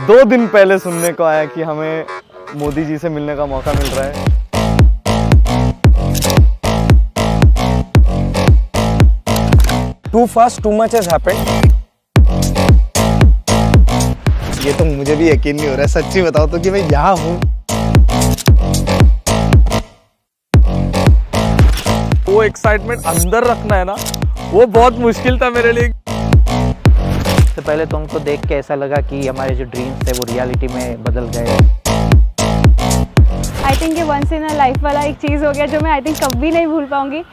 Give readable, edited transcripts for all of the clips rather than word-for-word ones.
2 दिन पहले सुनने को आया कि हमें मोदी जी से मिलने का मौका मिल रहा है। Too fast, too much has happened. ये तो मुझे भी यकीन नहीं हो रहा है, सच्ची बताओ तो कि मैं यहाँ हूँ। वो एक्साइटमेंट अंदर रखना है ना, वो बहुत मुश्किल था मेरे लिए। तो पहले तो हमको देख के ऐसा लगा कि हमारे जो ड्रीम्स थे वो रियलिटी में बदल गए। आई थिंक ये वंस इन अ लाइफ वाला एक चीज़ हो गया जो मैं आई थिंक कभी नहीं भूल पाऊंगी।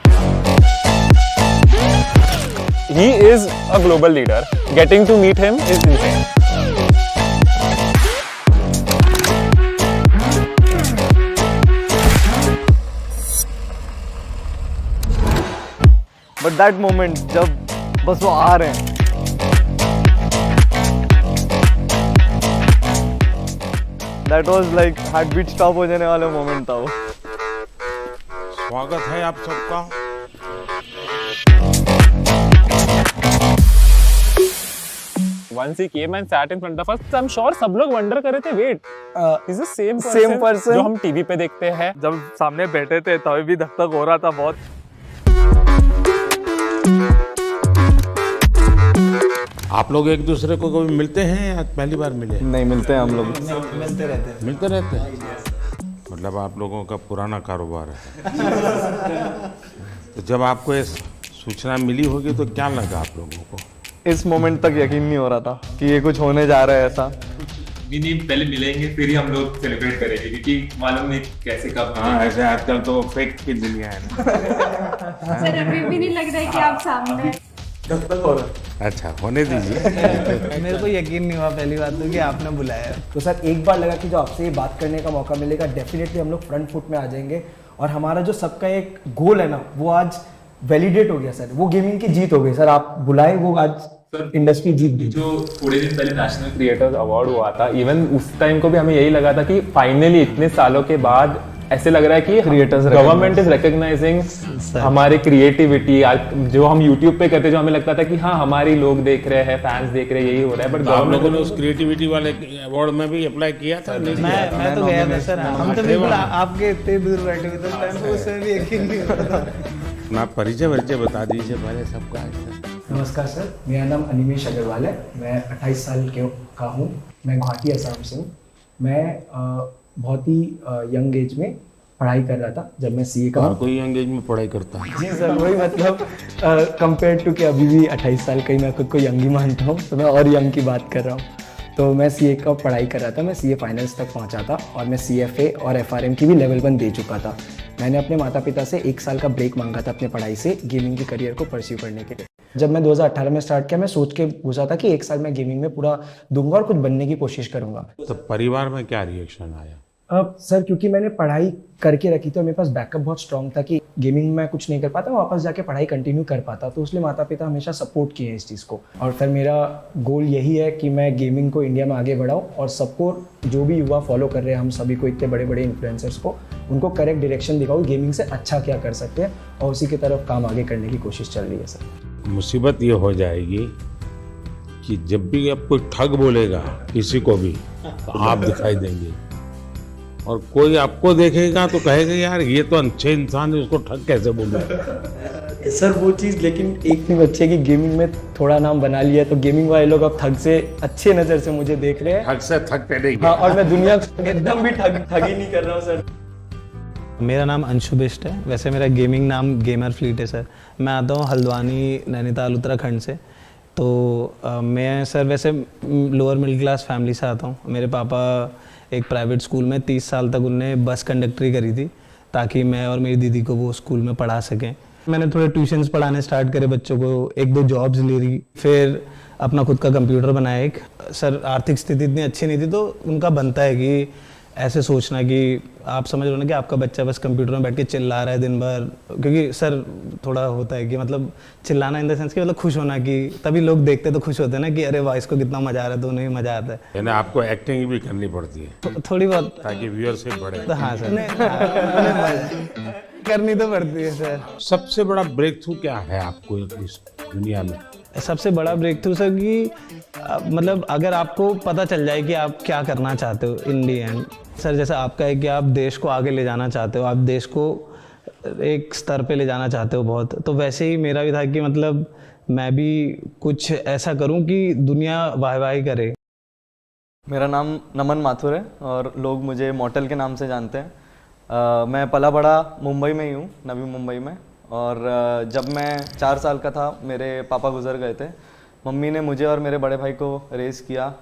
He is a global leader. Getting to meet him is insane. But that moment जब बस वो आ रहे हैं, that was like heart beat stop हो जाने वाला मोमेंट था वो। स्वागत है आप सबका। Once he came and sat in front of us, I'm sure सब लोग वंडर कर रहे थे, wait, is the same person जो हम टीवी पे देखते हैं। जब सामने बैठे थे तभी भी धक धक हो रहा था बहुत। आप लोग एक दूसरे को कभी मिलते हैं या पहली बार मिले? नहीं, मिलते हैं हम लोग। मिलते रहते हैं। मतलब आप लोगों का पुराना कारोबार है। तो जब आपको ये सूचना मिली होगी तो क्या लगा आप लोगों को? इस मोमेंट तक यकीन नहीं हो रहा था कि ये कुछ होने जा रहा है ऐसा। भी नहीं, पहले मिलेंगे फिर ही हम लोग सेलिब्रेट करेंगे, क्योंकि मालूम नहीं कैसे कब। हाँ, ऐसे आजकल तो फेक की दुनिया है ना। सर अभी भी नहीं लग रहा है कि आप सामने हैं। अच्छा, होने दीजिए। मेरे को यकीन नहीं हुआ पहली बात तो कि आपने बुलाया। तो सर एक बार लगा कि जो आपसे ये बात करने का मौका मिलेगा डेफिनेटली हम लोग फ्रंट फुट में आ जाएंगे और हमारा जो सबका एक गोल है ना वो आज वैलिडेट हो गया सर। वो गेमिंग की जीत हो गई सर, आप बुलाए वो आज इंडस्ट्री जीत गई। जो थोड़े दिन पहले नेशनल क्रिएटर्स अवार्ड हुआ था, इवन उस टाइम को भी हमें यही लगा था कि फाइनली इतने सालों के बाद ऐसे लग रहा है कि क्रिएटर्स गवर्नमेंट इज रिकॉग्नाइजिंग हमारी क्रिएटिविटी। जो हम यूट्यूब पे करते, जो हमें लगता था कि हाँ हमारी लोग देख रहे हैं, फैंस देख रहे हैं, यही हो रहा है। बट आप लोगों ने उस क्रिएटिविटी वाले अवार्ड में भी अप्लाई किया था? मैं तो गया था सर। हम तो बिल्कुल आपके इतने दूर बैठे हुए थे उस टाइम पे, उसमें भी यकीन नहीं हो रहा था। अपना परिचय बता दीजिए पहले सबका। नमस्कार सर, मेरा नाम अनिमेश अग्रवाल है। मैं 28 साल का हूँ। मैं गुवाहाटी असम से हूँ। मैं बहुत ही यंग एज में पढ़ाई कर रहा था जब मैं सीए का। कोई यंग एज में पढ़ाई करता है? जी सर, वही मतलब कंपेयर टू कि अभी भी 28 साल का ही मैं खुद को यंग ही मानता हूँ, तो मैं और यंग की बात कर रहा हूँ। तो मैं सीए का पढ़ाई कर रहा था। मैं सीए फाइनल्स तक पहुँचा था और मैं सीएफए और एफआरएम की भी लेवल 1 दे चुका था। मैंने अपने माता पिता से 1 साल का ब्रेक मांगा था अपने पढ़ाई से गेमिंग के करियर को परस्यू करने के लिए। जब मैं 2018 में स्टार्ट किया, मैं सोच के घुसा था कि 1 साल मैं गेमिंग में पूरा दूंगा और कुछ बनने की कोशिश करूंगा। तो परिवार में क्या रिएक्शन आया? सर क्योंकि मैंने पढ़ाई करके रखी थी और मेरे पास बैकअप बहुत स्ट्रॉन्ग था कि गेमिंग में कुछ नहीं कर पाता, मैं वापस जाके पढ़ाई कंटिन्यू कर पाता, तो इसलिए माता पिता हमेशा सपोर्ट किए हैं इस चीज़ को। और फिर मेरा गोल यही है कि मैं गेमिंग को इंडिया में आगे बढ़ाऊँ और सबको, जो भी युवा फॉलो कर रहे हैं, हम सभी को, इतने बड़े बड़े इन्फ्लुएंसर्स को, उनको करेक्ट डायरेक्शन दिखाऊँ गेमिंग से अच्छा क्या कर सकते हैं और उसी की तरफ काम आगे करने की कोशिश चल रही है सर। मुसीबत ये हो जाएगी कि जब भी अब कोई ठग बोलेगा किसी को भी तो आप दिखाई देंगे और कोई आपको देखेगा तो कहेगा यार ये तो अच्छे इंसान है, उसको ठग कैसे बोले। सर वो चीज़, लेकिन एक चीज़ अच्छी है कि गेमिंग में थोड़ा नाम बना लिया तो गेमिंग वाले लोग अब ठग से अच्छे नज़र से मुझे देख रहे हैं। ठग से ठगते नहीं। हाँ, और मैं दुनिया एकदम भी ठगी नहीं कर रहा हूँ सर। मेरा नाम अंशु बिष्ट है। वैसे मेरा गेमिंग नाम गेमर फ्लीट है सर। मैं आता हूँ हल्द्वानी, नैनीताल, उत्तराखंड से। तो मैं सर वैसे लोअर मिडिल क्लास फैमिली से आता हूँ। मेरे पापा एक प्राइवेट स्कूल में 30 साल तक उनने बस कंडक्टरी करी थी ताकि मैं और मेरी दीदी को वो स्कूल में पढ़ा सकें। मैंने थोड़े ट्यूशन्स पढ़ाने स्टार्ट करे बच्चों को, 1-2 जॉब्स ले रही, फिर अपना खुद का कंप्यूटर बनाया एक। सर आर्थिक स्थिति इतनी अच्छी नहीं थी तो उनका बनता है कि ऐसे सोचना कि आप समझ रहे हो ना कि आपका बच्चा बस कंप्यूटर में बैठ के चिल्ला रहा है दिन भर, क्योंकि सर थोड़ा होता है कि मतलब चिल्लाना इन द सेंस कि मतलब खुश होना, कि तभी लोग देखते तो खुश होते हैं ना कि अरे वाह इसको कितना मजा आ रहा है, तो उन्हें मजा आता है। यानी आपको एक्टिंग भी करनी पड़ती है थोड़ी बहुत, ताकि व्यूअरशिप बढ़े। तो हाँ सर करनी तो पड़ती है सर। सबसे बड़ा ब्रेक थ्रू क्या है आपको इस दुनिया में? सबसे बड़ा ब्रेक थ्रू सर कि मतलब अगर आपको पता चल जाए कि आप क्या करना चाहते हो इन दी एंड, सर जैसा आपका है कि आप देश को आगे ले जाना चाहते हो, आप देश को एक स्तर पे ले जाना चाहते हो बहुत, तो वैसे ही मेरा भी था कि मतलब मैं भी कुछ ऐसा करूं कि दुनिया वाहवाही करे। मेरा नाम नमन माथुर है और लोग मुझे मॉर्टल के नाम से जानते हैं। मैं पला बड़ा मुंबई में ही हूँ, नवी मुंबई में। और जब मैं 4 साल का था मेरे पापा गुजर गए थे। मम्मी ने मुझे और मेरे बड़े भाई को रेस किया,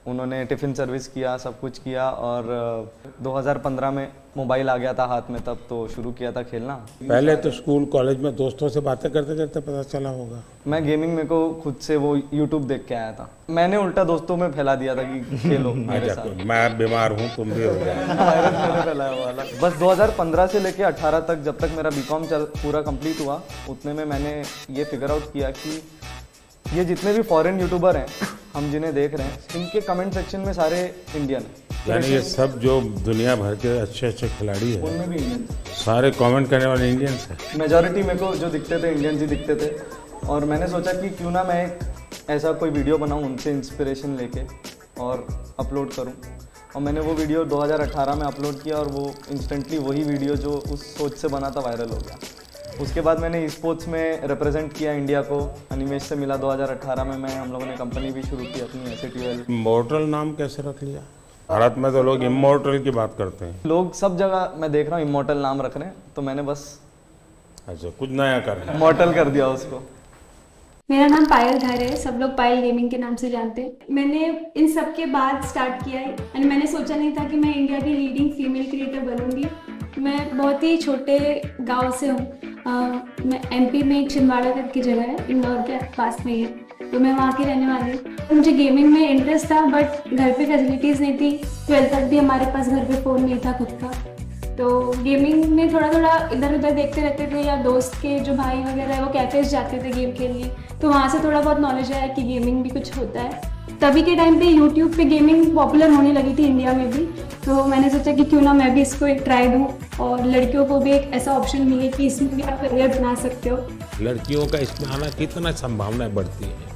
उन्होंने टिफ़िन सर्विस किया, सब कुछ किया। और 2015 में मोबाइल आ गया था हाथ में, तब तो शुरू किया था खेलना। पहले तो स्कूल कॉलेज में दोस्तों से बातें करते करते पता चला होगा। मैं गेमिंग में को खुद से वो यूट्यूब देख के आया था, मैंने उल्टा दोस्तों में फैला दिया था कि खेलो मेरे साथ। मैं बीमार हूँ, तुम भी हो गए। वायरस मैंने फैलाया हुआ था। बस 2015 से लेके 18 तक, जब तक मेरा बीकॉम पूरा कंप्लीट हुआ, उतने में मैंने ये फिगर आउट किया कि ये जितने भी फॉरेन यूट्यूबर हैं हम जिन्हें देख रहे हैं, इनके कमेंट सेक्शन में सारे इंडियन हैं। यानी ये सब जो दुनिया भर के अच्छे अच्छे खिलाड़ी हैं, उनमें भी इंडियन सारे कमेंट करने वाले इंडियन्स हैं। मेजॉरिटी मेरे को जो दिखते थे इंडियंस ही दिखते थे। और मैंने सोचा कि क्यों ना मैं एक ऐसा कोई वीडियो बनाऊं उनसे इंस्पिरेशन लेके और अपलोड करूं। और मैंने वो वीडियो 2018 में अपलोड किया और वो इंस्टेंटली वही वीडियो जो उस सोच से बना था वायरल हो गया। उसके बाद मैंने स्पोर्ट्स में रिप्रेजेंट किया इंडिया को, अनिमेश से मिला 2018 में। हम लोगों ने कंपनी भी शुरू की अपनी SATL। इमॉर्टल नाम कैसे रख लिया? भारत में तो लोग इमॉर्टल की बात करते हैं। लोग सब जगह मैं देख रहा हूँ इमॉर्टल नाम रख रहे हैं, तो मैंने बस अच्छा कुछ नया कर इमॉर्टल कर दिया उसको। मेरा नाम पायल धारे है, सब लोग पायल गेमिंग के नाम से जानते हैं। मैंने इन सब के बाद स्टार्ट किया है एंड मैंने सोचा नहीं था कि मैं इंडिया की लीडिंग फीमेल क्रिएटर बनूंगी। मैं बहुत ही छोटे गांव से हूँ, मैं MP में एक छिंदवाड़ा करके जगह है, इंदौर के पास में ही है, तो मैं वहाँ की रहने वाली हूँ। मुझे गेमिंग में इंटरेस्ट था बट घर पे फैसिलिटीज़ नहीं थी। 12th तक भी हमारे पास घर पे फ़ोन नहीं था खुद का, तो गेमिंग में थोड़ा थोड़ा इधर उधर देखते रहते थे, या दोस्त के जो भाई वगैरह है वो कैफेज जाते थे गेम के लिए, तो वहाँ से थोड़ा बहुत नॉलेज आया कि गेमिंग भी कुछ होता है। तभी के टाइम पे यूट्यूब पे गेमिंग पॉपुलर होने लगी थी इंडिया में भी, तो मैंने सोचा कि क्यों ना मैं भी इसको एक ट्राई दूँ और लड़कियों को भी एक ऐसा ऑप्शन मिले कि इसमें भी आप करियर बना सकते हो। लड़कियों का इसमें आना कितना संभावनाएं बढ़ती है।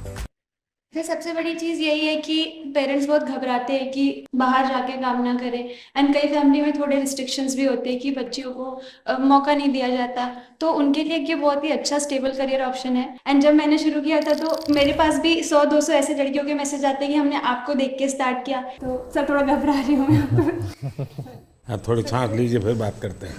फिर सबसे बड़ी चीज़ यही है कि पेरेंट्स बहुत घबराते हैं कि बाहर जाके काम ना करें, एंड कई फैमिली में थोड़े रिस्ट्रिक्शंस भी होते हैं कि बच्चियों को मौका नहीं दिया जाता, तो उनके लिए ये बहुत ही अच्छा स्टेबल करियर ऑप्शन है। एंड जब मैंने शुरू किया था तो मेरे पास भी 100-200 ऐसे लड़कियों के मैसेज आते हैं कि हमने आपको देख के स्टार्ट किया, तो सब थोड़ा घबरा रही हूँ मैं। थोड़ी छांट लीजिए फिर बात करते हैं।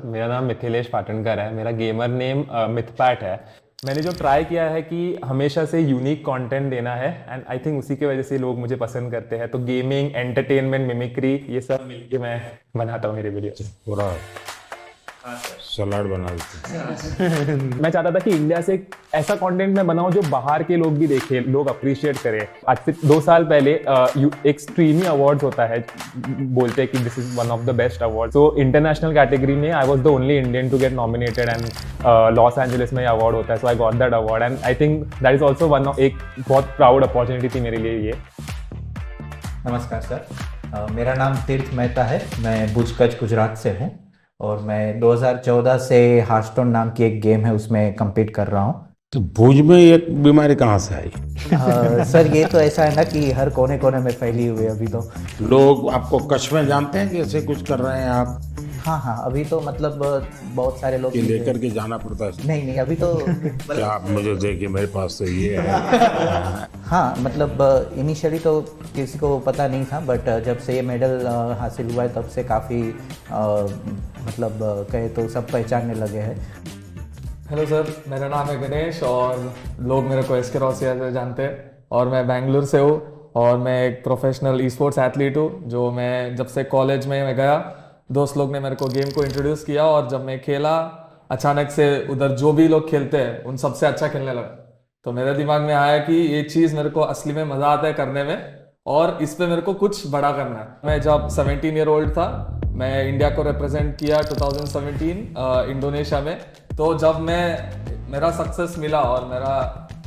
मेरा नाम मिथिलेश पाटनकर है, मेरा गेमर नेम मिथपैट है। मैंने जो ट्राई किया है कि हमेशा से यूनिक कंटेंट देना है, एंड आई थिंक उसी की वजह से लोग मुझे पसंद करते हैं। तो गेमिंग, एंटरटेनमेंट, मिमिक्री, ये सब मिलके मैं बनाता हूँ मेरे वीडियो। पूरा सलाद बना देते। मैं चाहता था कि इंडिया से एक ऐसा कंटेंट मैं बनाऊं जो बाहर के लोग भी देखें, लोग अप्रिशिएट करें। आज से 2 साल पहले एक स्ट्रीमी अवार्ड्स होता है, बोलते हैं कि this is one of the best award. So international category में I was the only Indian to get nominated, and Los Angeles में अवार्ड होता है, so I got that award. And I think that is also one of एक बहुत proud opportunity थी मेरे लिए ये। नमस्कार सर, मेरा नाम तीर्थ मेहता है, मैं भुज कच्छ गुजरात से हूँ और मैं 2014 से हार्टस्टोन नाम की एक गेम है उसमें compete कर रहा हूँ। तो भुज में ये बीमारी कहाँ से आई? सर ये तो ऐसा है ना कि हर कोने कोने में फैली हुई है अभी तो। लोग आपको कच्छ में जानते हैं कि ऐसे कुछ कर रहे हैं आप? हाँ, अभी तो मतलब बहुत सारे लोग लेकर के जाना पड़ता है। नहीं अभी तो क्या आप मुझे देखिए, मेरे पास तो ये है। हाँ, मतलब इनिशियली तो किसी को पता नहीं था, बट जब से ये मेडल हासिल हुआ है तब से काफ़ी मतलब कहे तो सब पहचानने लगे हैं। हेलो सर, मेरा नाम है गणेश और लोग मेरे को SK रोसिया से जानते हैं और मैं बेंगलुरु से हूँ और मैं एक प्रोफेशनल ई-स्पोर्ट्स एथलीट हूँ। जो मैं जब से कॉलेज में मैं गया, दोस्त लोग ने मेरे को गेम को इंट्रोड्यूस किया और जब मैं खेला, अचानक से उधर जो भी लोग खेलते हैं उन सबसे अच्छा खेलने लगा। तो मेरे दिमाग में आया कि ये चीज़ मेरे को असली में मज़ा आता है करने में और इस पे मेरे को कुछ बड़ा करना है। मैं जब 17 ईयर ओल्ड था, मैं इंडिया को रिप्रेजेंट किया 2017 इंडोनेशिया में। तो जब मेरा सक्सेस मिला और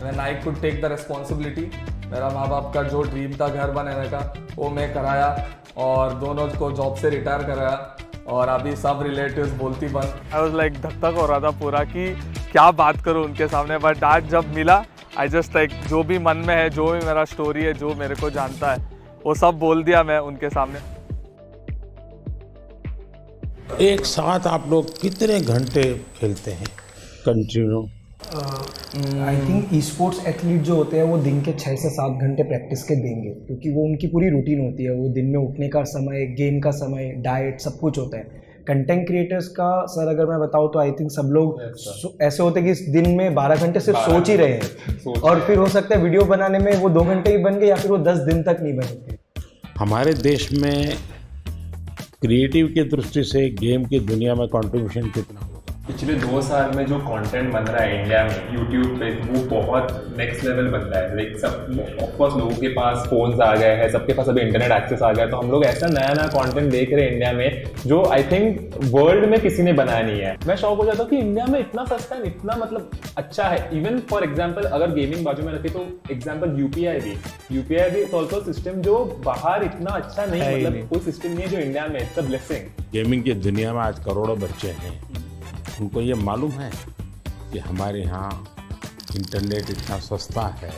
मैं I could take the responsibility, मेरा माँ बाप का जो ड्रीम था घर बनाने का वो मैं कराया और दोनों को जॉब से रिटायर कराया और अभी सब रिलेटिव्स बोलती बस। आई वाज लाइक धक धक हो रहा था पूरा कि क्या बात करूँ उनके सामने। बट आज जब मिला आई जस्ट लाइक जो भी मन में है, जो भी मेरा स्टोरी है, जो मेरे को जानता है, वो सब बोल दिया मैं उनके सामने। एक साथ आप लोग कितने घंटे खेलते हैं continue? I think e sports athlete जो होते हैं वो दिन के 6 से 7 घंटे प्रैक्टिस के देंगे, क्योंकि वो उनकी पूरी रूटीन होती है। वो दिन में उठने का समय, गेम का समय, डाइट, सब कुछ होता है। कंटेंट क्रिएटर्स का सर अगर मैं बताऊँ तो आई थिंक सब लोग ऐसे होते हैं कि दिन में 12 घंटे सिर्फ सोच ही रहे हैं, और फिर हो सकता है वीडियो बनाने में वो 2 घंटे ही बन गए या फिर वो 10 दिन तक नहीं बने। हमारे देश में क्रिएटिव की दृष्टि से गेम की दुनिया में कंट्रीब्यूशन कितना होगा? पिछले 2 साल में जो कंटेंट बन रहा है इंडिया में यूट्यूब पे, वो बहुत नेक्स्ट लेवल बन रहा है। लाइक सब ऑफकोर्स लोगों के पास फोन्स आ गए हैं, सबके पास अभी इंटरनेट एक्सेस आ गया है, तो हम लोग ऐसा नया नया कंटेंट देख रहे हैं इंडिया में जो आई थिंक वर्ल्ड में किसी ने बनाया नहीं है। मैं शॉक हो जाता हूँ कि इंडिया में इतना सस्ता है, इतना मतलब अच्छा है। इवन फॉर एग्जाम्पल अगर गेमिंग बाजू में रखे तो एग्जाम्पल यूपीआई भी इट्स ऑल्सो सिस्टम जो बाहर इतना अच्छा नहीं, मतलब कोई सिस्टम नहीं है जो इंडिया में। It's a blessing. गेमिंग की दुनिया में आज करोड़ों बच्चे हैं, उनको ये मालूम है कि हमारे यहाँ इंटरनेट इतना सस्ता है,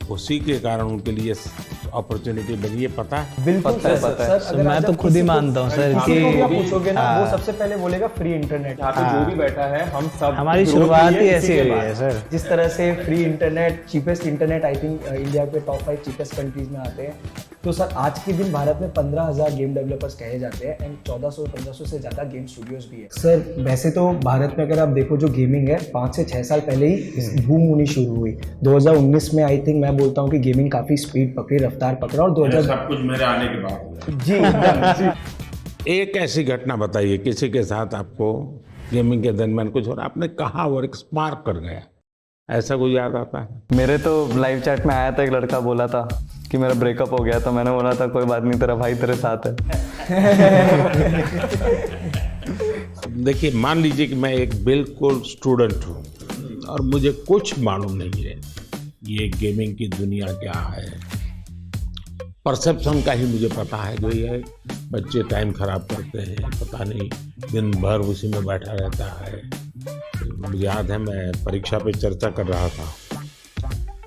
उसी के कारण उनके लिए अपॉर्चुनिटी बनी है। पता है? बिल्कुल सर, मैं तो खुद ही मानता हूँ सर कि पूछोगे ना वो सबसे पहले बोलेगा फ्री इंटरनेट। यहाँ पे जो भी बैठा है हम सब, हमारी शुरुआत ही ऐसी हुई है सर। जिस तरह से free internet, cheapest internet I think India के टॉप 5 चीपेस्ट कंट्रीज में आते हैं। तो सर आज के दिन भारत में 15,000 गेम डेवलपर्स कहे जाते हैं एंड 1400-1500 से ज़्यादा गेम स्टूडियोज भी है। सर वैसे तो भारत में अगर आप देखो जो गेमिंग है 5 से 6 साल पहले ही बूम होनी शुरू हुई। 2019 में आई थिंक मैं बोलता हूँ कि गेमिंग काफ़ी स्पीड पकड़ी, रफ्तार पकड़ा, और 2000 सब कुछ मेरे आने के बाद जी जी। एक ऐसी घटना बताइए किसी के साथ आपको गेमिंग के दरमियान कुछ हो रहा, आपने कहा और एक स्पार्क कर गया, ऐसा कुछ याद आता है? मेरे तो लाइव चैट में आया था, एक लड़का बोला था कि मेरा ब्रेकअप हो गया, तो मैंने बोला था कोई बात नहीं, तेरा भाई तेरे साथ है। देखिए मान लीजिए कि मैं एक बिल्कुल स्टूडेंट हूँ और मुझे कुछ मालूम नहीं है ये गेमिंग की दुनिया क्या है। परसेप्शन का ही मुझे पता है जो ये बच्चे टाइम खराब करते हैं, पता नहीं दिन भर उसी में बैठा रहता है। मुझे याद है मैं परीक्षा पे चर्चा कर रहा था,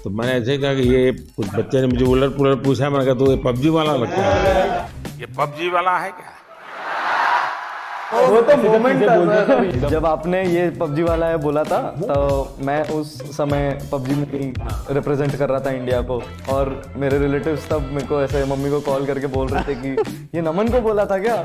तो मैंने ऐसे कहा कि ये कुछ बच्चे ने मुझे उलट पुलट पूछा, मैंने कहा तो ये पबजी वाला लगता है, ये पबजी वाला है क्या? वो तो मोमेंट था जब आपने ये पबजी वाला है बोला था, तो मैं उस समय पबजी में रिप्रेजेंट कर रहा था इंडिया को, और मेरे रिलेटिव्स तब मेरे को ऐसे मम्मी को कॉल करके बोल रहे थे कि ये नमन को बोला था क्या?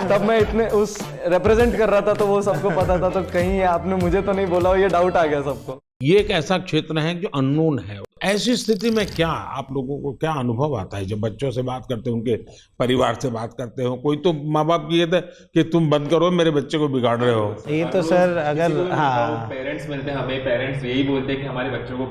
तब मैं इतने उस रिप्रेजेंट कर रहा था तो वो सबको पता था, तो कहीं आपने मुझे तो नहीं बोला, ये डाउट आ गया सबको। ये एक ऐसा क्षेत्र है जो अननोन है। ऐसी स्थिति में क्या आप लोगों को क्या अनुभव आता है जब बच्चों से बात करते हो, उनके परिवार से बात करते हो? कोई तो माँ बाप ये थे कि तुम बंद करो, मेरे बच्चे को बिगाड़ रहे हो। ये तो सर अगर पेरेंट्स मिलते हैं हमें, पेरेंट्स यही बोलते हैं कि हमारे बच्चों को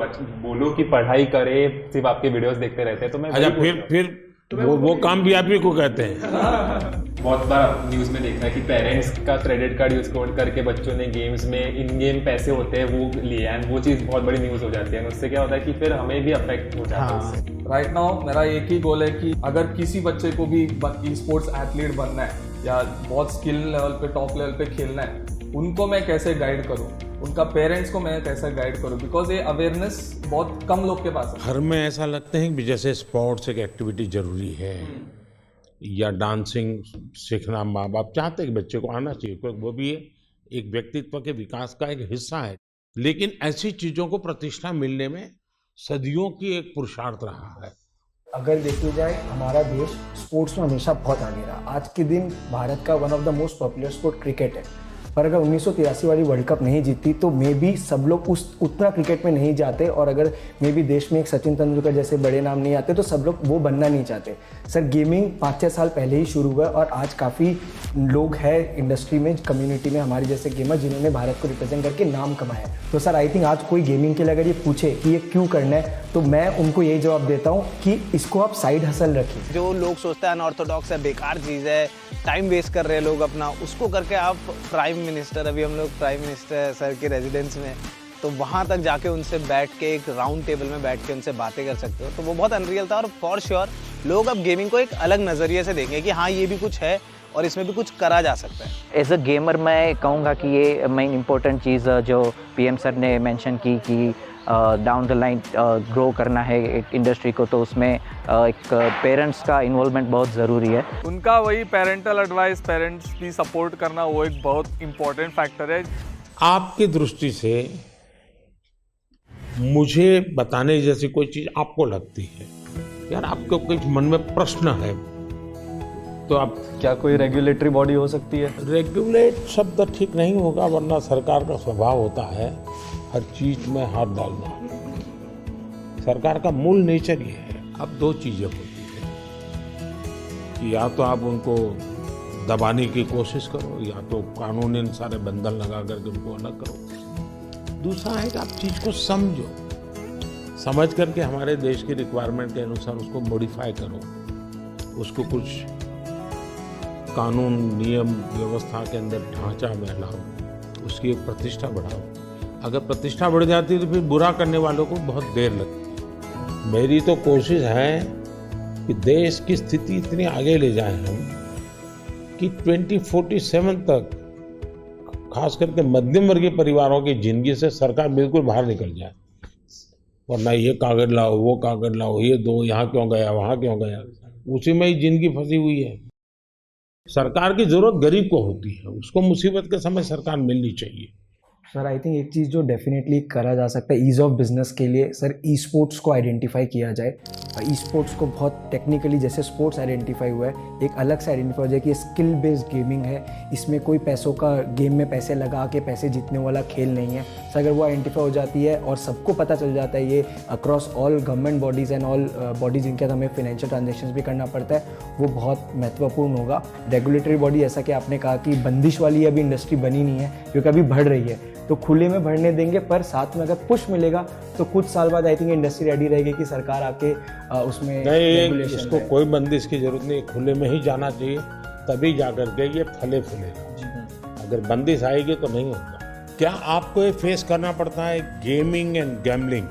बोलो कि पढ़ाई करे, सिर्फ आपके वीडियोस देखते रहते हैं। तो मैं अच्छा फिर वो काम भी आप ही को कहते हैं? बहुत बार न्यूज में देखा है कि पेरेंट्स का क्रेडिट कार्ड यूज करके बच्चों ने गेम्स में इन गेम पैसे होते हैं वो लिए, एंड वो चीज़ बहुत बड़ी न्यूज हो जाती है। उससे क्या होता है कि फिर हमें भी अफेक्ट हो जाता है उससे। राइट नाउ मेरा एक ही गोल है कि अगर किसी बच्चे को भी ई स्पोर्ट्स एथलीट बनना है या बहुत स्किल लेवल पे, टॉप लेवल पे खेलना है, उनको मैं कैसे गाइड करूँ, उनका पेरेंट्स को मैं कैसे गाइड करूँ, बिकॉज ये अवेयरनेस बहुत कम लोग के पास है। घर में ऐसा लगता है कि जैसे स्पोर्ट्स एक एक्टिविटी जरूरी है या डांसिंग सीखना माँ बाप चाहते हैं कि बच्चे को आना चाहिए, क्योंकि वो भी एक व्यक्तित्व के विकास का एक हिस्सा है, लेकिन ऐसी चीज़ों को प्रतिष्ठा मिलने में सदियों की एक पुरुषार्थ रहा है। अगर देखी जाए हमारा देश स्पोर्ट्स में हमेशा बहुत आगे रहा। आज के दिन भारत का one of the most popular sport cricket है, पर अगर 1983 वाली वर्ल्ड कप नहीं जीती तो मे बी सब लोग उतना क्रिकेट में नहीं जाते, और अगर मे बी देश में एक सचिन तेंदुलकर जैसे बड़े नाम नहीं आते तो सब लोग वो बनना नहीं चाहते। सर गेमिंग 5-6 साल पहले ही शुरू हुआ और आज काफ़ी लोग हैं इंडस्ट्री में, कम्युनिटी में हमारे जैसे गेमर जिन्होंने भारत को रिप्रेजेंट करके नाम कमाया है। तो सर आई थिंक आज कोई गेमिंग के लिए अगर ये पूछे कि ये क्यों करना है, तो मैं उनको यही जवाब देता हूँ कि इसको आप साइड हसल रखिए। जो लोग सोचते हैं अनऑर्थोडॉक्स है, बेकार चीज़ है, टाइम वेस्ट कर रहे हैं लोग अपना, उसको करके आप प्राइम मिनिस्टर, अभी हम लोग प्राइम मिनिस्टर सर के रेजिडेंस में, तो वहाँ तक जाके उनसे बैठ के एक राउंड टेबल में बैठ के उनसे बातें कर सकते हो, तो वो बहुत अनरियल था। और फॉर श्योर लोग अब गेमिंग को एक अलग नज़रिए से देखेंगे कि हाँ ये भी कुछ है, और इसमें भी कुछ करा जा सकता है। एज अ गेमर मैं कहूँगा कि ये मेन इम्पोर्टेंट चीज़ जो पीएम सर ने मेंशन की कि डाउन द लाइन ग्रो करना है एक इंडस्ट्री को, तो उसमें एक पेरेंट्स का इन्वॉल्वमेंट बहुत ज़रूरी है। उनका वही पेरेंटल एडवाइस, पेरेंट्स की सपोर्ट करना, वो एक बहुत इम्पोर्टेंट फैक्टर है। आपकी दृष्टि से मुझे बताने जैसी कोई चीज आपको लगती है, यार आपको कुछ मन में प्रश्न है, तो आप क्या कोई रेगुलेटरी बॉडी हो सकती है? रेगुलेट शब्द ठीक नहीं होगा, वरना सरकार का स्वभाव होता है हर चीज में हाथ डालना। सरकार का मूल नेचर ये है। अब दो चीजें होती है कि या तो आप उनको दबाने की कोशिश करो, या तो कानूनी सारे बंधन लगा करके उनको अलग करो। दूसरा है कि आप चीज को समझो, समझ करके हमारे देश की रिक्वायरमेंट के अनुसार उसको मॉडिफाई करो, उसको कुछ कानून नियम व्यवस्था के अंदर ढांचा में लाओ, उसकी एक प्रतिष्ठा बढ़ाओ। अगर प्रतिष्ठा बढ़ जाती है तो फिर बुरा करने वालों को बहुत देर लगती है। मेरी तो कोशिश है कि देश की स्थिति इतनी आगे ले जाएं हम कि 2047 तक खास करके मध्यम वर्गीय परिवारों की जिंदगी से सरकार बिल्कुल बाहर निकल जाए। वरना ये कागज लाओ, वो कागज लाओ, ये दो, यहाँ क्यों गया, वहाँ क्यों गया, उसी में ही जिंदगी फंसी हुई है। सरकार की जरूरत गरीब को होती है, उसको मुसीबत के समय सरकार मिलनी चाहिए। सर आई थिंक एक चीज़ जो डेफिनेटली करा जा सकता है ईज़ ऑफ बिजनेस के लिए, सर ई स्पोर्ट्स को आइडेंटिफाई किया जाए। ई स्पोर्ट्स को बहुत टेक्निकली जैसे स्पोर्ट्स आइडेंटिफाई हुआ है, एक अलग से आइडेंटिफाई हो जाए कि ये स्किल बेस्ड गेमिंग है, इसमें कोई पैसों का गेम में पैसे लगा के पैसे जीतने वाला खेल नहीं है। सर अगर वो आइडेंटिफाई हो जाती है और सबको पता चल जाता है ये across all government bodies and all bodies जिनके हमें फाइनेंशियल ट्रांजेक्शन भी करना पड़ता है, वो बहुत महत्वपूर्ण होगा। रेगुलेटरी बॉडी ऐसा कि आपने कहा कि बंदिश वाली अभी इंडस्ट्री बनी नहीं है क्योंकि अभी बढ़ रही है, तो खुले में बढ़ने देंगे, पर साथ में अगर पुश मिलेगा तो कुछ साल बाद आई थिंक इंडस्ट्री रेडी रहेगी कि सरकार आके उसमें नहीं, इसको कोई बंदिश की जरूरत नहीं, खुले में ही जाना चाहिए, तभी जाकर के ये फले फूलेगा। अगर बंदिश आएगी तो नहीं होगा। क्या आपको ये फेस करना पड़ता है गेमिंग एंड गैम्बलिंग,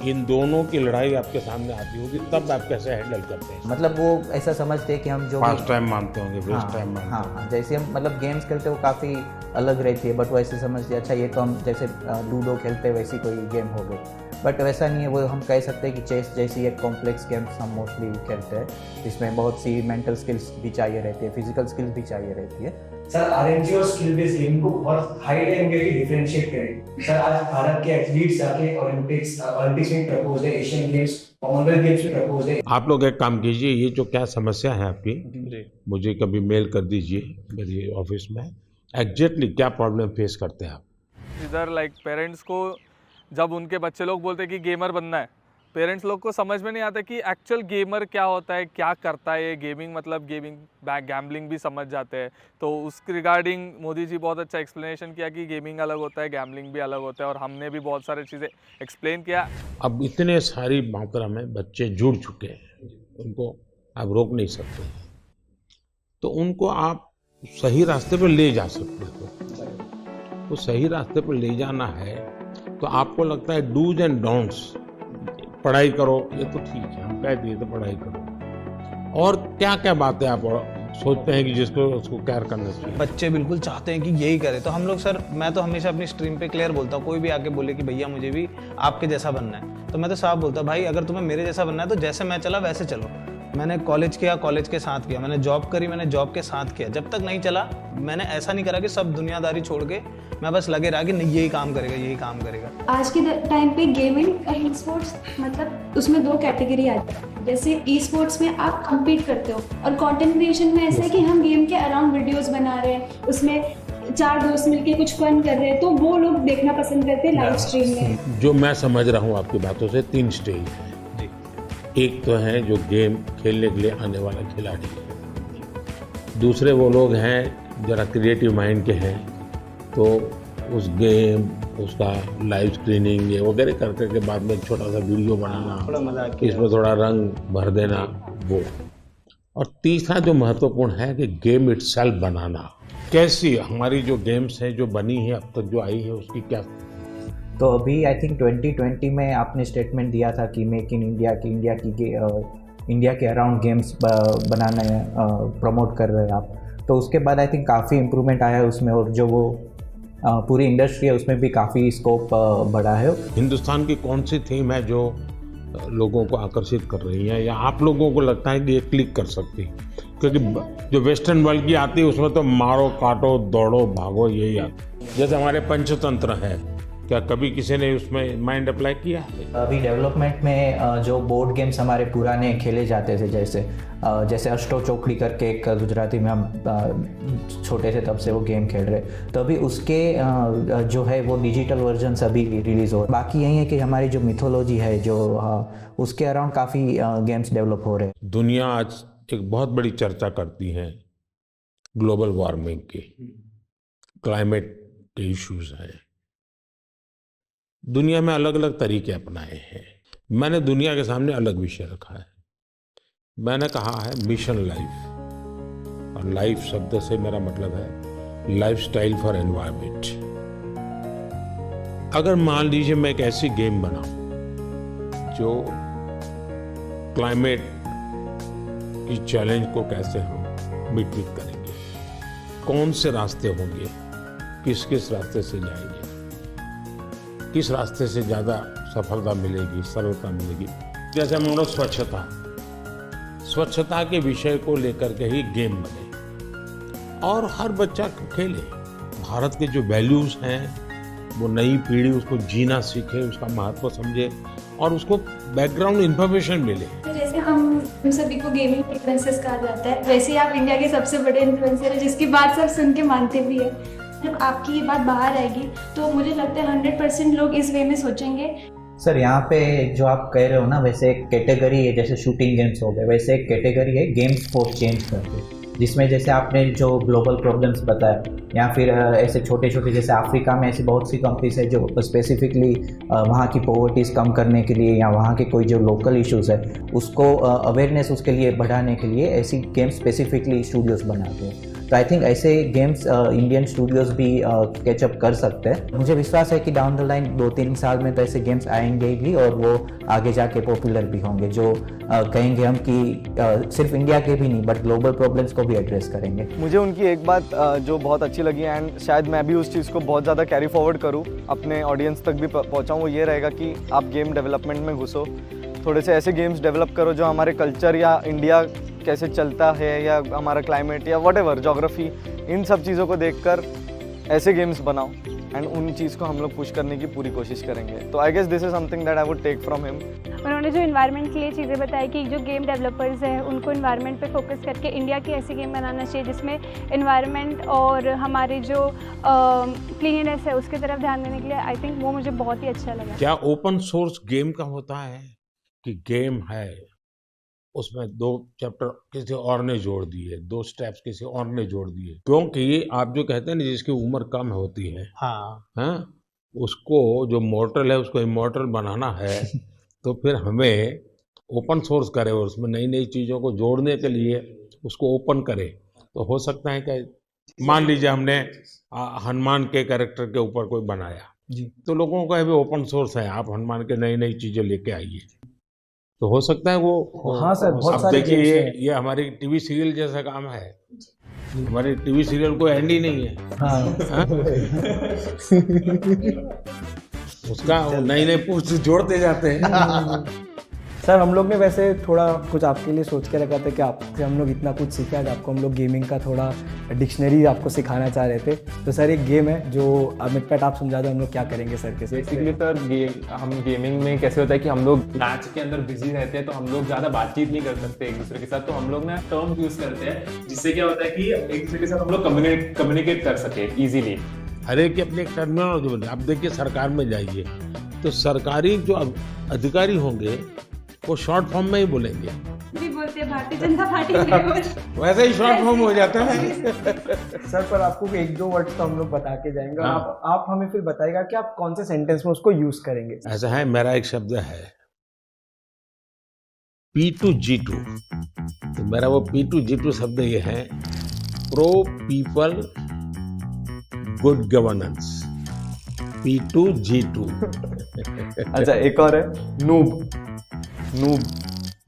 इन दोनों की लड़ाई आपके सामने आती होगी, तब आप कैसे हैंडल करते हैं? मतलब वो ऐसा समझते हैं कि हम जो फास्ट टाइम मानते होंगे, वेस्ट टाइम मानते हाँ हाँ, जैसे हम मतलब गेम्स खेलते हैं वो काफ़ी अलग रहती है, बट वो ऐसे समझते हैं अच्छा ये तो हम जैसे लूडो खेलते हैं वैसी कोई गेम हो गई, बट वैसा नहीं है। वो हम कह सकते हैं कि चेस जैसी एक कॉम्प्लेक्स गेम्स हम मोस्टली खेलते हैं, जिसमें बहुत सी मेंटल स्किल्स भी चाहिए रहती है, फिजिकल स्किल्स भी चाहिए रहती है। सर आरएनजी और स्किल बेस्ड गेम को बहुत हाई लेवल पे डिफरेंशिएट करें। सर आज भारत के एथलीट्स जाके ओलंपिक्स में प्रपोज है, एशियन गेम्स, कॉमनवेल्थ गेम्स में प्रपोज है। आप लोग एक काम कीजिए, ये जो क्या समस्या है आपकी, मुझे कभी मेल कर दीजिए मेरी ऑफिस में, एग्जैक्टली क्या प्रॉब्लम फेस करते हैं आप। इधर लाइक पेरेंट्स को जब उनके बच्चे लोग बोलते हैं कि गेमर बनना है, पेरेंट्स लोग को समझ में नहीं आता कि एक्चुअल गेमर क्या होता है, क्या करता है ये गेमिंग, मतलब गेमिंग गैम्बलिंग भी समझ जाते हैं। तो उसके रिगार्डिंग मोदी जी बहुत अच्छा एक्सप्लेनेशन किया कि गेमिंग अलग होता है, गैम्बलिंग भी अलग होता है, और हमने भी बहुत सारी चीज़ें एक्सप्लेन किया। अब इतने सारी मात्रा में बच्चे जुड़ चुके हैं, उनको आप रोक नहीं सकते, तो उनको आप सही रास्ते पर ले जा सकते हो। तो सही रास्ते पर ले जाना है तो आपको लगता है डूज एंड डोंट्स, पढ़ाई करो, ये तो ठीक है, हम कह दिए तो पढ़ाई करो, और क्या क्या बातें आप सोचते हैं कि जिसको उसको केयर करना चाहिए? बच्चे बिल्कुल चाहते हैं कि यही करे, तो हम लोग सर, मैं तो हमेशा अपनी स्ट्रीम पे क्लियर बोलता हूँ, कोई भी आके बोले कि भैया मुझे भी आपके जैसा बनना है, तो मैं तो साफ बोलता हूँ भाई अगर तुम्हें मेरे जैसा बनना है तो जैसे मैं चला वैसे चलो। मैंने कॉलेज किया, कॉलेज के साथ किया, मैंने जॉब करी, मैंने जॉब के साथ किया, जब तक नहीं चला मैंने ऐसा नहीं करा कि सब दुनियादारी छोड़ के मैं बस लगे रहा कि नहीं यही काम करेगा, यही काम करेगा। आज के टाइम पे गेमिंग और ई स्पोर्ट्स मतलब उसमें दो कैटेगरी आती है। जैसे ई स्पोर्ट्स में आप कम्पीट करते हो, और कंटेंट क्रिएशन में ऐसा है कि हम गेम के अराउंड वीडियोस बना रहे हैं, उसमें 4 दोस्त मिलके कुछ फन कर रहे हैं, तो वो लोग देखना पसंद करते हैं लाइव स्ट्रीम में। जो मैं समझ रहा हूँ आपकी बातों से 3 स्टेज है। एक तो है जो गेम खेलने के लिए आने वाला खिलाड़ी, दूसरे वो लोग हैं जरा क्रिएटिव माइंड के हैं, तो उस गेम उसका लाइव स्क्रीनिंग ये वगैरह करके के बाद में एक छोटा सा वीडियो बनाना, इसमें थोड़ा रंग भर देना वो, और तीसरा जो महत्वपूर्ण है कि गेम इटसेल्फ बनाना। कैसी हमारी जो गेम्स हैं जो बनी है अब तक जो आई है उसकी क्या? तो अभी आई थिंक 2020 में आपने स्टेटमेंट दिया था कि मेक इन इंडिया की इंडिया के अराउंड गेम्स बनाने प्रमोट कर रहे हैं आप, तो उसके बाद आई थिंक काफ़ी इम्प्रूवमेंट आया है उसमें, और जो वो पूरी इंडस्ट्री है उसमें भी काफ़ी स्कोप बढ़ा है। हिंदुस्तान की कौन सी थीम है जो लोगों को आकर्षित कर रही है, या आप लोगों को लगता है कि ये क्लिक कर सकती है? क्योंकि जो वेस्टर्न वर्ल्ड की आती है उसमें तो मारो काटो दौड़ो भागो यही आता है। जैसे हमारे पंचतंत्र है, क्या कभी किसी ने उसमें माइंड अप्लाई किया है? अभी डेवलपमेंट में जो बोर्ड गेम्स हमारे पुराने खेले जाते थे, जैसे अष्टो चौकड़ी करके एक गुजराती में हम छोटे से तब से वो गेम खेल रहे, तो अभी उसके जो है वो डिजिटल वर्जन्स अभी रिलीज़ हो। बाकी यही है कि हमारी जो मिथोलॉजी है जो उसके अराउंड काफ़ी गेम्स डेवलप हो रहे हैं। दुनिया आज एक बहुत बड़ी चर्चा करती है ग्लोबल वार्मिंग की, क्लाइमेट के इश्यूज हैं। दुनिया में अलग अलग तरीके अपनाए हैं। मैंने दुनिया के सामने अलग विषय रखा है। मैंने कहा है मिशन लाइफ, और लाइफ शब्द से मेरा मतलब है लाइफस्टाइल फॉर एनवायरनमेंट। अगर मान लीजिए मैं एक ऐसी गेम बनाऊं जो क्लाइमेट की चैलेंज को कैसे हम मिटिगेट करेंगे, कौन से रास्ते होंगे, किस किस रास्ते से जाएंगे, किस रास्ते से ज़्यादा सफलता मिलेगी, सरलता मिलेगी। जैसे मान लो स्वच्छता के विषय को लेकर के ही गेम बने और हर बच्चा खेले। भारत के जो वैल्यूज़ हैं वो नई पीढ़ी उसको जीना सीखे, उसका महत्व समझे और उसको बैकग्राउंड इन्फॉर्मेशन मिले। जैसे हम सभी को गेमिंग इन्फ्लुएंसर्स कहा जाता है, वैसे ही आप इंडिया के सबसे बड़े इन्फ्लुएंसर हैं, जिसकी बात सब सुन के मानते भी है। जब आपकी ये बात बाहर आएगी तो मुझे लगता है 100% लोग इस वे में सोचेंगे। सर यहाँ पे जो आप कह रहे हो ना, वैसे एक कैटेगरी है, जैसे शूटिंग गेम्स हो गए, वैसे एक कैटेगरी है गेम्स फॉर चेंज करके, जिसमें जैसे आपने जो ग्लोबल प्रॉब्लम्स बताया, या फिर ऐसे छोटे छोटे जैसे अफ्रीका में ऐसी बहुत सी कंट्रीज है जो स्पेसिफिकली वहाँ की पॉवर्टीज़ कम करने के लिए या वहाँ के कोई जो लोकल इश्यूज़ है उसको अवेयरनेस उसके लिए बढ़ाने के लिए ऐसी गेम्स स्पेसिफिकली स्टूडियोज़ बनाते हैं। तो आई थिंक ऐसे गेम्स इंडियन स्टूडियोज़ भी कैचअप कर सकते हैं। मुझे विश्वास है कि डाउन द लाइन 2-3 साल में तो ऐसे गेम्स आएंगे भी और वो आगे जाके पॉपुलर भी होंगे, जो कहेंगे हम कि सिर्फ इंडिया के भी नहीं बट ग्लोबल प्रॉब्लम्स को भी एड्रेस करेंगे। मुझे उनकी एक बात जो बहुत अच्छी लगी एंड शायद मैं भी उस चीज़ को बहुत ज़्यादा कैरी फॉरवर्ड करूँ, अपने ऑडियंस तक भी पहुँचाऊँ, वो ये रहेगा कि आप गेम डेवलपमेंट में घुसो, थोड़े से ऐसे गेम्स डेवलप करो जो हमारे कल्चर या इंडिया कैसे चलता है या हमारा क्लाइमेट या व्हाटएवर ज्योग्राफी, इन सब चीज़ों को देखकर ऐसे गेम्स बनाओ एंड उन चीज़ को हम लोग पुश करने की पूरी कोशिश करेंगे। तो I guess this is something that I would take from him. उन्होंने जो इन्वायरमेंट के लिए चीज़ें बताई कि जो गेम डेवलपर्स हैं उनको इन्वायरमेंट पे फोकस करके इंडिया की ऐसी गेम बनाना चाहिए जिसमें इन्वायरमेंट और हमारे जो क्लीननेस है उसकी तरफ ध्यान देने के लिए, आई थिंक वो मुझे बहुत ही अच्छा लगा। क्या ओपन सोर्स गेम का होता है कि गेम है उसमें 2 चैप्टर किसी और ने जोड़ दिए, 2 स्टेप्स किसी और ने जोड़ दिए, क्योंकि आप जो कहते हैं ना जिसकी उम्र कम होती है, हाँ, उसको जो मॉर्टल है उसको इमॉर्टल बनाना है तो फिर हमें ओपन सोर्स करे और उसमें नई नई चीज़ों को जोड़ने के लिए उसको ओपन करे। तो हो सकता है कि मान लीजिए हमने हनुमान के कैरेक्टर के ऊपर कोई बनाया जी, तो लोगों को भी ओपन सोर्स है, आप हनुमान के नई नई चीज़ें लेके आइए, तो हो सकता है वो। हाँ सर, बहुत सारे देखिए ये हमारी टीवी सीरियल जैसा काम है, हमारे टीवी सीरियल को एंड ही नहीं है। हाँ? उसका नई नई पोस्ट जोड़ते जाते हैं। सर हम लोग ने वैसे थोड़ा कुछ आपके लिए सोच के रखा था कि आपसे हम लोग इतना कुछ सीखा है, आपको हम लोग गेमिंग का थोड़ा डिक्शनरी आपको सिखाना चाह रहे थे। तो सर एक गेम है जो अमित पैट आप समझा दो हम लोग क्या करेंगे सर के। बेसिकली सर हम गेमिंग में कैसे होता है कि हम लोग मैच के अंदर बिजी रहते हैं तो हम लोग ज़्यादा बातचीत नहीं कर सकते एक दूसरे के साथ, तो हम लोग ना टर्म यूज़ करते हैं जिससे क्या होता है कि एक दूसरे के साथ हम लोग कम्युनिकेट कर सके ईजिली। हर एक की अपनी एक टर्मिनोलॉजी बने। आप देखिए सरकार में जाइए तो सरकारी जो अधिकारी होंगे वो शॉर्ट फॉर्म में ही बोलेंगे, भी बोलते हैं भारतीय जनता पार्टी वैसे ही शॉर्ट फॉर्म हो जाता है। सर पर आपको 1-2 वर्ड्स तो हम लोग बता के जाएंगे और आप हमें फिर बताएगा कि आप कौन से सेंटेंस में उसको यूज करेंगे। ऐसा है, मेरा एक शब्द है P2G2, तो मेरा वो P2G2 शब्द ये है pro people good governance, P2G2। अच्छा एक और है नूब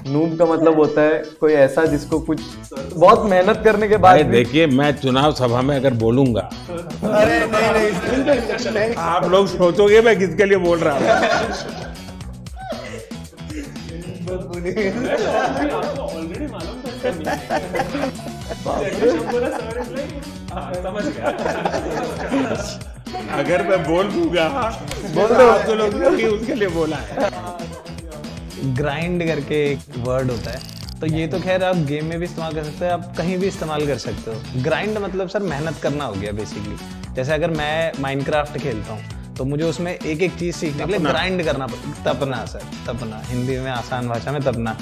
नूब का मतलब होता है कोई ऐसा जिसको कुछ बहुत मेहनत करने के बाद भाई भी देखिए, मैं चुनाव सभा में अगर बोलूंगा, अरे नहीं आप लोग सोचोगे मैं किसके लिए बोल रहा हूँ। अगर मैं बोल दूंगा बोल दो तो लोग उसके लिए बोला है। ग्राइंड करके एक वर्ड होता है, तो ये तो खैर आप गेम में भी इस्तेमाल कर सकते हो, आप कहीं भी इस्तेमाल कर सकते हो। ग्राइंड मतलब सर मेहनत करना हो गया बेसिकली। जैसे अगर मैं माइनक्राफ्ट खेलता हूँ तो मुझे उसमें एक एक चीज सीखने के लिए ग्राइंड करना पड़ता। तपना सर, तपना, हिंदी में आसान भाषा में तपना।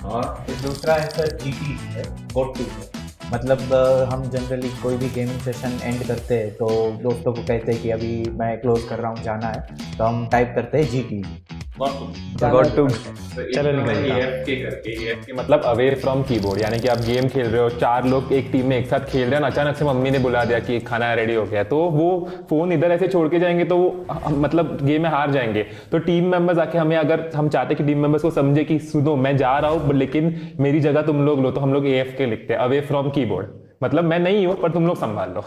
और दूसरा है सर GT है, गोट टू है। मतलब हम जनरली कोई भी गेमिंग सेशन एंड करते हैं तो दोस्तों को कहते हैं कि अभी मैं क्लोज कर रहा हूँ, जाना है, तो हम टाइप करते हैं GT, गॉट टू। चलो AFK मतलब अवे फ्रॉम कीबोर्ड, यानी कि आप गेम खेल रहे हो, 4 लोग एक टीम में एक साथ खेल रहे हैं, अचानक से मम्मी ने बुला दिया कि खाना रेडी हो गया, तो वो फोन इधर ऐसे छोड़ के जाएंगे तो वो मतलब गेम में हार जाएंगे। तो टीम मेंबर्स आके हमें, अगर हम चाहते कि टीम मेंबर्स को समझे कि सुनो मैं जा रहा हूँ लेकिन मेरी जगह तुम लोग लो, तो हम लोग AFK लिखते हैं, अवे फ्रॉम कीबोर्ड, मतलब मैं नहीं हूँ पर तुम लोग संभाल लो।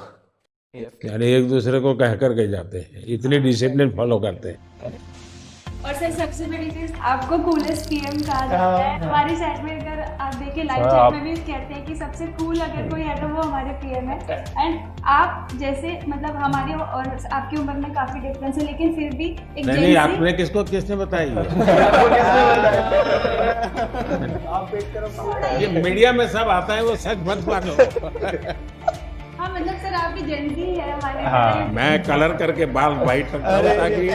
यानी एक दूसरे को कह कर के जाते हैं, इतनी डिसिप्लिन फॉलो करते हैं। और सर सबसे बड़ी चीज, आपको कूलेस्ट PM कहा जाता है हमारी साइड में। अगर आप देखिए लाइव चैट में भी कहते हैं कि सबसे कूल अगर कोई है तो वो हमारे PM है। एंड आप जैसे मतलब हमारी और आपकी उम्र में काफी डिफरेंस है, लेकिन फिर भी एक नहीं, आपने किसने बताई ये मीडिया में सब आता है, वो सच मत मानो। हाँ मतलब सर आपकी जेंजी है हमारे। हाँ, मैं कलर करके बाल वाइट रखता हूँ ताकि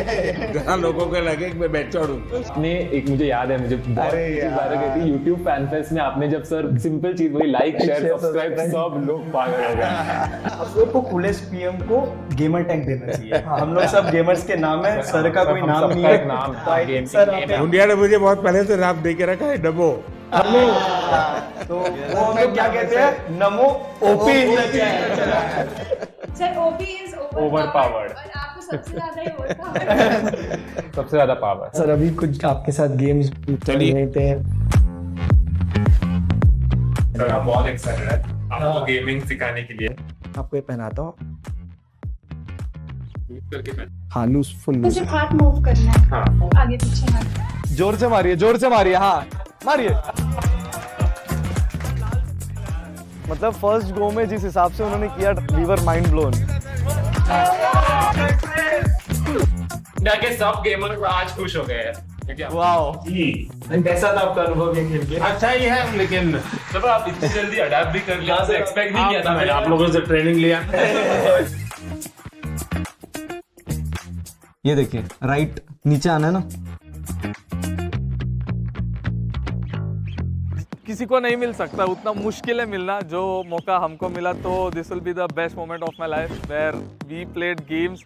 घर लोगों को लगे कि मैं बैठा हूँ। आपने एक, मुझे याद है, मुझे बहुत अच्छी थी यूट्यूब फैन फेस्ट में, आपने जब सर सिंपल चीज वही लाइक शेयर सब्सक्राइब, सब लोग पागल हो गए। आप लोग को कूलेस्ट PM को गेमर टैग देना चाहिए। हम लोग सब गेमर्स के नाम है, सर का कोई नाम नहीं है। नाम इंडिया ने मुझे बहुत पहले से नाम दे के रखा है, डबो। तो वो हम लोग क्या कहते हैं, नमो OP। Sir OP is overpowered, और आपको सबसे ज्यादा ही ओवरपावर्ड, सबसे ज्यादा पावर। सर अभी कुछ आपके साथ गेम्स चलिए। सर हम बहुत एक्साइटेड है आपको गेमिंग सिखाने के लिए। आपको ये पहनाता हूँ, हाँ लूज फुल तो सिर्फ हाथ मूव करना है, हाँ आगे पीछे मत। जोर से मारिए, हाँ मारिए। मतलब फर्स्ट गो में जिस हिसाब से उन्होंने किया, we were mind blown. India के सब गेमर आज खुश हो गए हैं। वाओ, कैसा था आपका अनुभव ये खेल के? अच्छा ही है, लेकिन जब आप इतनी जल्दी अडैप्ट भी कर लिया, एक्सपेक्ट नहीं किया था मैंने। आप लोगों से ट्रेनिंग लिया। ये देखिए राइट नीचे आना है ना। किसी को नहीं मिल सकता, उतना मुश्किल है मिलना। जो मौका हमको मिला तो this will be the best moment of my life where we played games.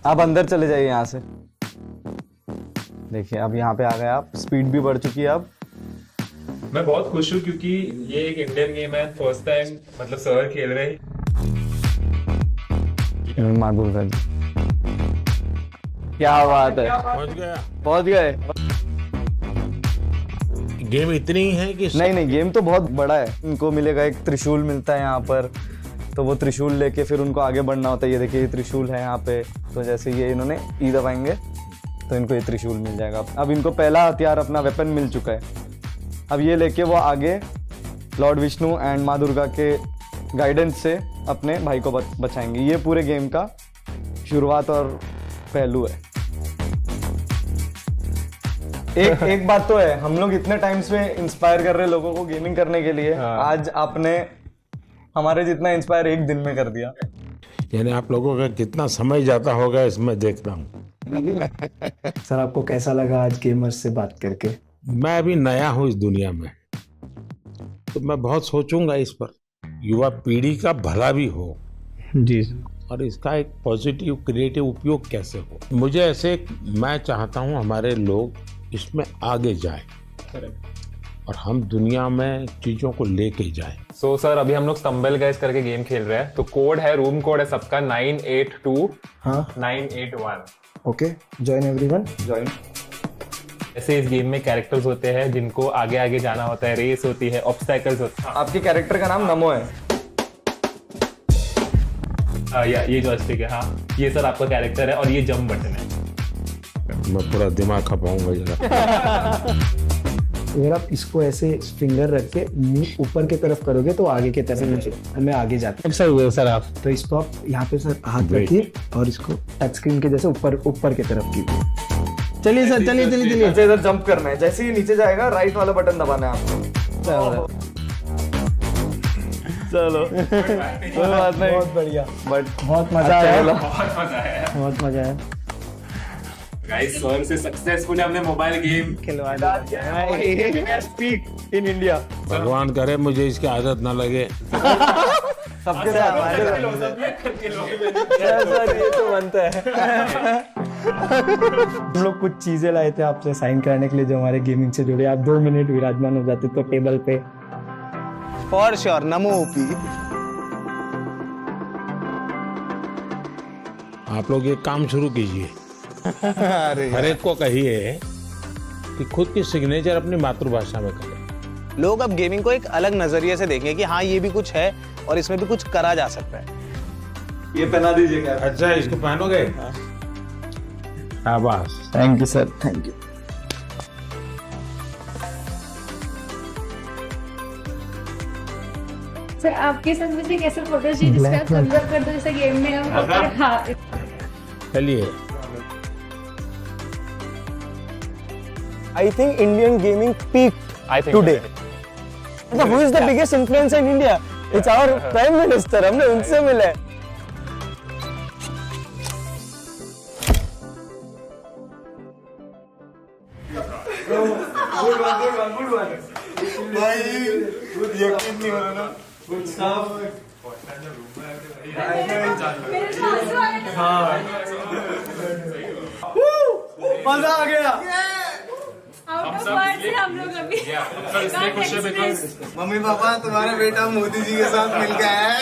आप अंदर चले जाइए यहाँ से। देखिए अब यहाँ पे आ गए आप, स्पीड भी बढ़ चुकी है अब। मैं बहुत खुश हूँ क्योंकि ये एक इंडियन गेम है, फर्स्ट टाइम मतलब सर खेल रहे हैं। माधुर जी, क्या बात है, पहुंच गए। गेम इतनी ही है कि नहीं, गेम तो बहुत बड़ा है। इनको मिलेगा एक त्रिशूल मिलता है यहाँ पर, तो वो त्रिशूल लेके फिर उनको आगे बढ़ना होता है। ये देखिए ये त्रिशूल है यहाँ पे, तो जैसे ये इन्होंने ई दबाएंगे तो इनको ये त्रिशूल मिल जाएगा। अब इनको पहला हथियार अपना वेपन मिल चुका है। अब ये लेके वो आगे लॉर्ड विष्णु एंड माँ दुर्गा के गाइडेंस से अपने भाई को बचाएंगे। ये पूरे गेम का शुरुआत और पहलू है। एक बात तो है, हम लोग इतने टाइम से इंस्पायर कर रहे हैं लोगों को गेमिंग करने के लिए। आज आपने हमारे जितना इंस्पायर एक दिन में कर दिया। यानी आप लोगों का कितना समय जाता होगा इसमें देखता हूँ। सर आपको कैसा लगा आज गेमर्स से बात करके? मैं अभी नया हूँ इस दुनिया में, तो मैं बहुत सोचूंगा इस पर। युवा पीढ़ी का भला भी हो जी, और इसका एक पॉजिटिव क्रिएटिव उपयोग कैसे हो। मुझे ऐसे, मैं चाहता हूँ हमारे लोग इसमें आगे जाए और हम दुनिया में चीजों को लेके जाए। सो सर अभी हम लोग स्टम्बल गाइस करके गेम खेल रहे हैं, तो कोड है, रूम कोड है सबका 982 हाँ 981। Okay, join everyone, join. ऐसे इस गेम में कैरेक्टर्स होते हैं जिनको आगे आगे जाना होता है, रेस होती है, ऑब्स्टैकल्स होते हैं। आपके कैरेक्टर का नाम नमो है। या ये जॉयस्टिक है, हाँ ये सर आपका कैरेक्टर है और ये जंप बटन है। मैं पूरा दिमाग खपाऊंगा जरा। अगर आप इसको ऐसे फिंगर रख के मुंह ऊपर की तरफ करोगे तो आगे की तरफ मैं आगे जाता हूँ। सर हुए सर आप तो इसको आप यहाँ पे सर हाथ रखिए और इसको टच स्क्रीन के जैसे ऊपर की तरफ कीजिए। चलिए सर, चलिए चलिए चलिए। नीचे इधर जंप करना है, जैसे ही नीचे जाएगा राइट वाला बटन दबाना है आपको। चलो कोई बात नहीं, बहुत बढ़िया, बट बहुत मजा आया, बहुत मजा आया बहुत मजा आया। गाइस। सर से सक्सेसफुली हमने मोबाइल गेम खिलवा स्पीक इन इंडिया। भगवान करे मुझे इसकी आदत ना लगे। सबके साथ सर ये तो बनता है। हम लोग कुछ चीजें लाए थे आपसे साइन कराने के लिए जो हमारे गेमिंग से जुड़े। आप 2 मिनट विराजमान हो जाते तो टेबल पे। For sure, NaMo OP. आप लोग एक काम शुरू कीजिए, हर एक को कहिए कि खुद की सिग्नेचर अपनी मातृभाषा में करें। लोग अब गेमिंग को एक अलग नजरिए से देखें कि हाँ ये भी कुछ है और इसमें भी कुछ करा जा सकता है। ये पहना दीजिएगा। अच्छा इसको पहनोगे? शाबाश। Thank you sir, thank you. Sir आपके साथ मुझे कैसे फोटो चाहिए जिसका थम्स अप कर दो जैसे गेम में हम। हाँ चलिए। I think Indian gaming peaked I think today. Who is the biggest influencer in India? It's our Prime Minister. हमने उनसे मिले। मजा आ गया। हम लोग अभी इसलिए खुश है बिकॉज मम्मी पापा तुम्हारा बेटा मोदी जी के साथ मिल गया है।